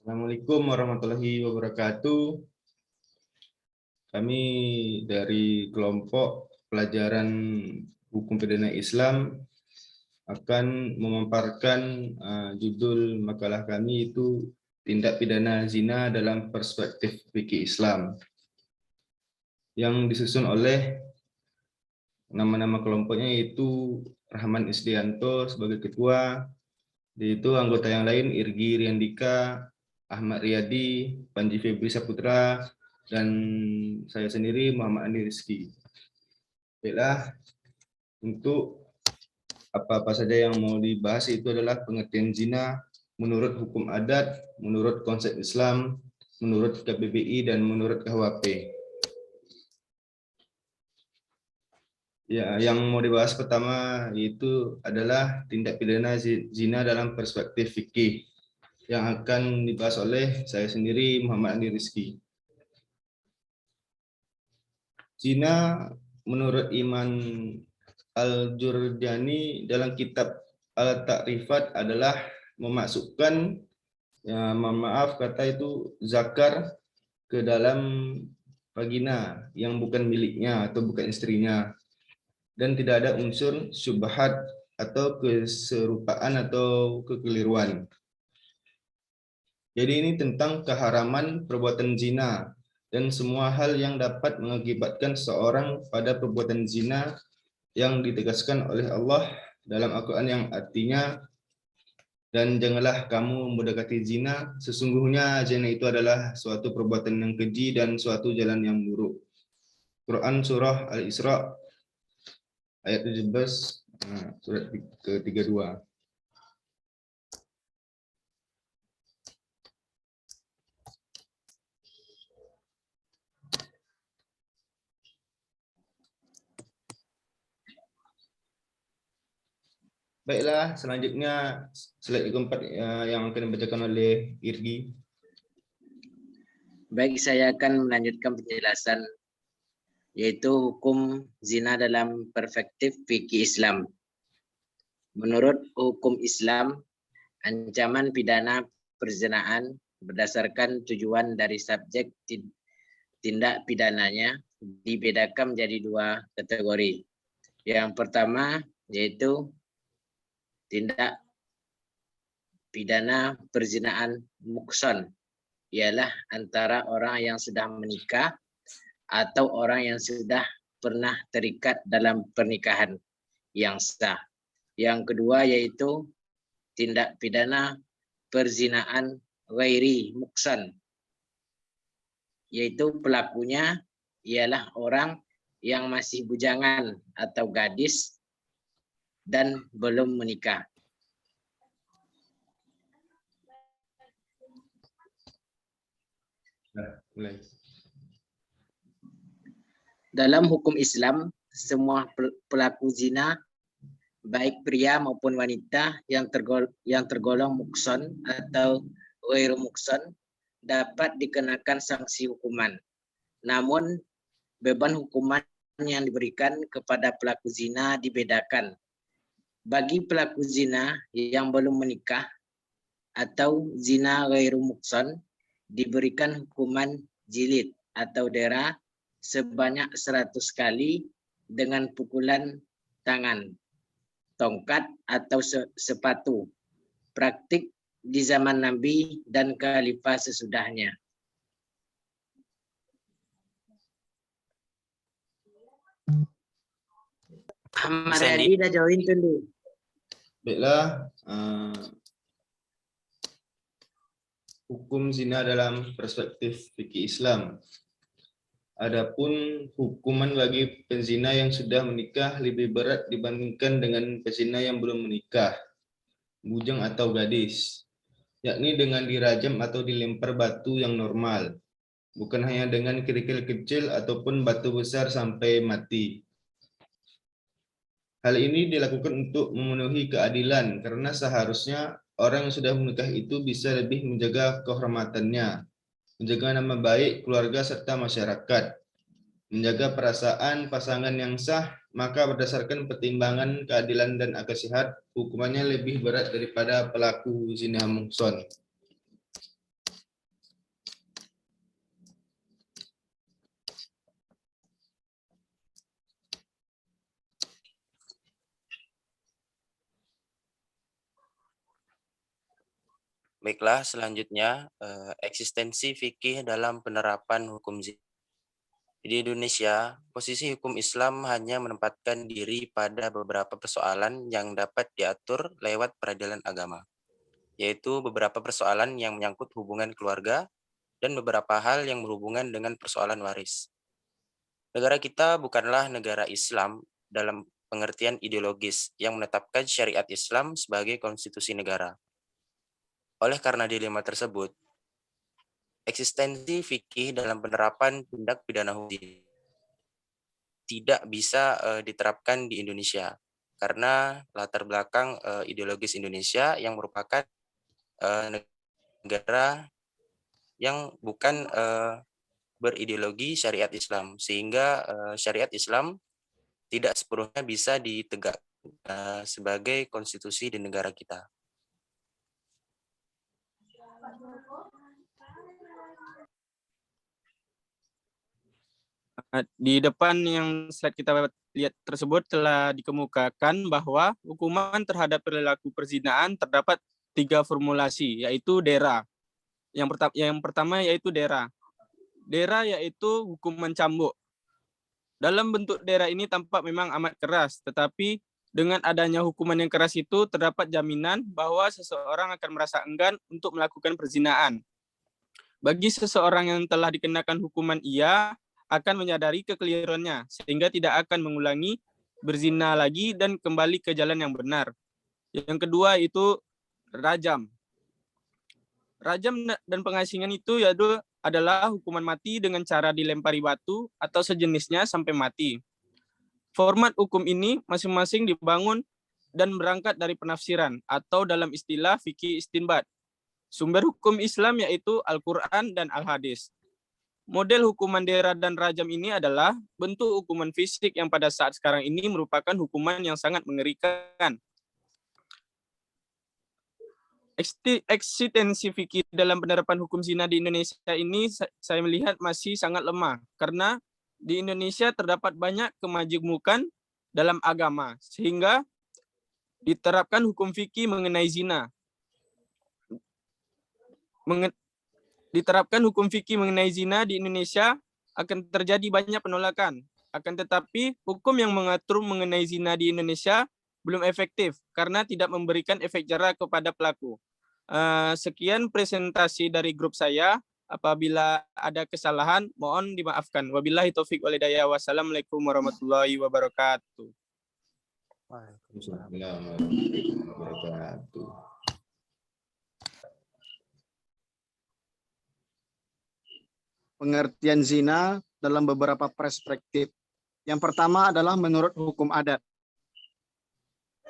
Assalamualaikum warahmatullahi wabarakatuh. Kami dari kelompok pelajaran hukum pidana Islam akan memaparkan judul makalah kami itu tindak pidana zina dalam perspektif fikih Islam, yang disusun oleh nama-nama kelompoknya yaitu Rahman Isdianto sebagai ketua, yaitu anggota yang lain Irgi Riandika, Ahmad Riyadi, Panji Febri Saputra, dan saya sendiri Muhammad Andi Rizki. Baiklah, untuk apa-apa saja yang mau dibahas itu adalah pengertian zina menurut hukum adat, menurut konsep Islam, menurut KBBI, dan menurut KUHP. Ya, yang mau dibahas pertama yaitu adalah tindak pidana zina dalam perspektif fikih, yang akan dibahas oleh saya sendiri Muhammad Andi Rizki. Zina menurut Iman Al-Jurjani dalam kitab Al-Ta'rifat adalah memasukkan, ya, maaf kata itu, zakar ke dalam vagina yang bukan miliknya atau bukan istrinya, dan tidak ada unsur syubhat atau keserupaan atau kekeliruan. Jadi ini tentang keharaman perbuatan zina dan semua hal yang dapat mengakibatkan seorang pada perbuatan zina yang ditegaskan oleh Allah dalam Al-Quran, yang artinya, dan janganlah kamu mendekati zina, sesungguhnya zina itu adalah suatu perbuatan yang keji dan suatu jalan yang buruk. Quran Surah Al-Isra ayat 17, surat ke-32. Baiklah, selanjutnya slide keempat yang akan dibacakan oleh Irgi. Baik, saya akan melanjutkan penjelasan yaitu hukum zina dalam perspektif fikih Islam. Menurut hukum Islam, ancaman pidana perzinaan berdasarkan tujuan dari subjek tindak pidananya dibedakan menjadi dua kategori. Yang pertama yaitu tindak pidana perzinaan mukson, ialah antara orang yang sudah menikah atau orang yang sudah pernah terikat dalam pernikahan yang sah. Yang kedua yaitu tindak pidana perzinaan ghairi mukson, yaitu pelakunya ialah orang yang masih bujangan atau gadis dan belum menikah. Dalam hukum Islam, semua pelaku zina, baik pria maupun wanita yang tergolong mukson atau ghairu mukson, dapat dikenakan sanksi hukuman. Namun, beban hukuman yang diberikan kepada pelaku zina dibedakan. Bagi pelaku zina yang belum menikah atau zina ghairu mukson, diberikan hukuman jilid atau dera sebanyak 100 kali dengan pukulan tangan, tongkat atau sepatu. Praktik di zaman Nabi dan khalifah sesudahnya. Ahmad Riyadi dah join dulu. Baiklah, hukum zina dalam perspektif fikih Islam. Adapun hukuman bagi penzina yang sudah menikah lebih berat dibandingkan dengan penzina yang belum menikah, bujang atau gadis, yakni dengan dirajam atau dilempar batu yang normal, bukan hanya dengan kerikil kecil ataupun batu besar sampai mati. Hal ini dilakukan untuk memenuhi keadilan, karena seharusnya orang yang sudah menikah itu bisa lebih menjaga kehormatannya, menjaga nama baik keluarga serta masyarakat, menjaga perasaan pasangan yang sah. Maka berdasarkan pertimbangan keadilan dan akal sehat, hukumannya lebih berat daripada pelaku zina mukson. Baiklah, selanjutnya eksistensi fikih dalam penerapan hukum zina. Di Indonesia, posisi hukum Islam hanya menempatkan diri pada beberapa persoalan yang dapat diatur lewat peradilan agama, yaitu beberapa persoalan yang menyangkut hubungan keluarga dan beberapa hal yang berhubungan dengan persoalan waris. Negara kita bukanlah negara Islam dalam pengertian ideologis yang menetapkan syariat Islam sebagai konstitusi negara. Oleh karena dilema tersebut, eksistensi fikih dalam penerapan tindak pidana hukum tidak bisa diterapkan di Indonesia karena latar belakang ideologis Indonesia yang merupakan negara yang bukan berideologi syariat Islam, sehingga syariat Islam tidak sepenuhnya bisa ditegakkan sebagai konstitusi di negara kita. Di depan yang slide kita lihat tersebut telah dikemukakan bahwa hukuman terhadap perilaku perzinaan terdapat 3 formulasi, yaitu DERA. Yang pertama yaitu DERA. DERA yaitu hukuman cambuk. Dalam bentuk DERA ini tampak memang amat keras, tetapi dengan adanya hukuman yang keras itu terdapat jaminan bahwa seseorang akan merasa enggan untuk melakukan perzinaan. Bagi seseorang yang telah dikenakan hukuman, ia akan menyadari kekeliruannya sehingga tidak akan mengulangi berzina lagi dan kembali ke jalan yang benar. Yang kedua itu rajam. Rajam dan pengasingan itu yaitu adalah hukuman mati dengan cara dilempari batu atau sejenisnya sampai mati. Format hukum ini masing-masing dibangun dan berangkat dari penafsiran atau dalam istilah fikih istinbat. Sumber hukum Islam yaitu Al-Quran dan Al-Hadis. Model hukuman DERA dan rajam ini adalah bentuk hukuman fisik yang pada saat sekarang ini merupakan hukuman yang sangat mengerikan. Eksistensi fikih dalam penerapan hukum zina di Indonesia ini saya melihat masih sangat lemah karena di Indonesia terdapat banyak kemajemukan dalam agama sehingga diterapkan hukum fikih mengenai zina. Diterapkan hukum fikih mengenai zina di Indonesia akan terjadi banyak penolakan. Akan tetapi hukum yang mengatur mengenai zina di Indonesia belum efektif karena tidak memberikan efek jera kepada pelaku. Sekian presentasi dari grup saya. Apabila ada kesalahan, mohon dimaafkan. Wabillahi taufik wal hidayah. Wassalamualaikum warahmatullahi wabarakatuh. Waalaikumsalam warahmatullahi wabarakatuh. Pengertian zina dalam beberapa perspektif. Yang pertama adalah menurut hukum adat.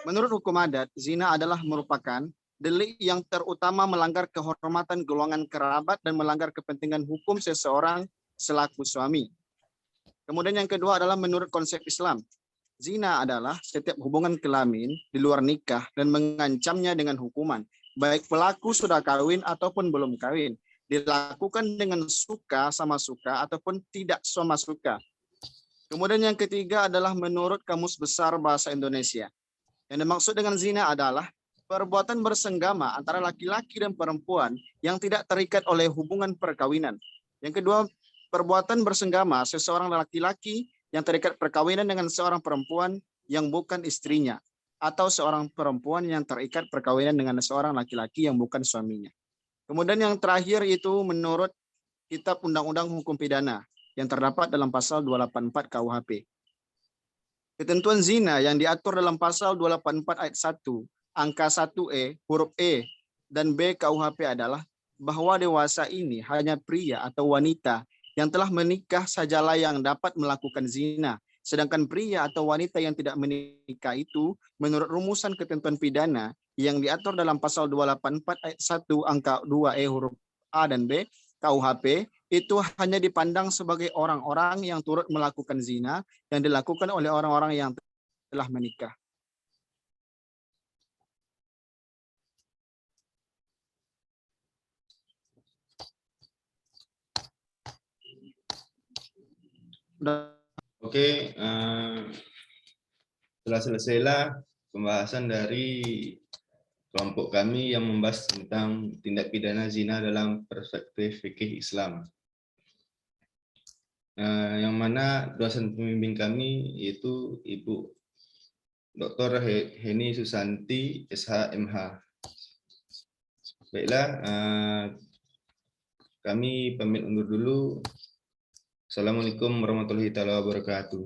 Menurut hukum adat, zina adalah merupakan delik yang terutama melanggar kehormatan golongan kerabat dan melanggar kepentingan hukum seseorang selaku suami. Kemudian yang kedua adalah menurut konsep Islam. Zina adalah setiap hubungan kelamin di luar nikah dan mengancamnya dengan hukuman, baik pelaku sudah kawin ataupun belum kawin, dilakukan dengan suka sama suka ataupun tidak sama suka. Kemudian yang ketiga adalah menurut Kamus Besar Bahasa Indonesia. Yang dimaksud dengan zina adalah perbuatan bersenggama antara laki-laki dan perempuan yang tidak terikat oleh hubungan perkawinan. Yang kedua, perbuatan bersenggama seseorang laki-laki yang terikat perkawinan dengan seorang perempuan yang bukan istrinya, atau seorang perempuan yang terikat perkawinan dengan seorang laki-laki yang bukan suaminya. Kemudian yang terakhir itu menurut Kitab Undang-Undang Hukum Pidana yang terdapat dalam pasal 284 KUHP. Ketentuan zina yang diatur dalam pasal 284 ayat 1, angka 1E, huruf E dan B KUHP adalah bahwa dewasa ini hanya pria atau wanita yang telah menikah sajalah yang dapat melakukan zina. Sedangkan pria atau wanita yang tidak menikah itu menurut rumusan ketentuan pidana yang diatur dalam pasal 284 ayat 1 angka 2E huruf A dan B KUHP itu hanya dipandang sebagai orang-orang yang turut melakukan zina yang dilakukan oleh orang-orang yang telah menikah. Oke, setelah selesailah pembahasan dari kelompok kami yang membahas tentang tindak pidana zina dalam perspektif fikih Islam. Yang mana dosen pembimbing kami yaitu Ibu Dr. Heni Susanti, SH.MH. Baiklah, kami pamit undur dulu. Assalamualaikum warahmatullahi wabarakatuh.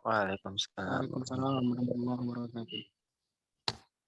Waalaikumsalam. Waalaikumsalam warahmatullahi wabarakatuh.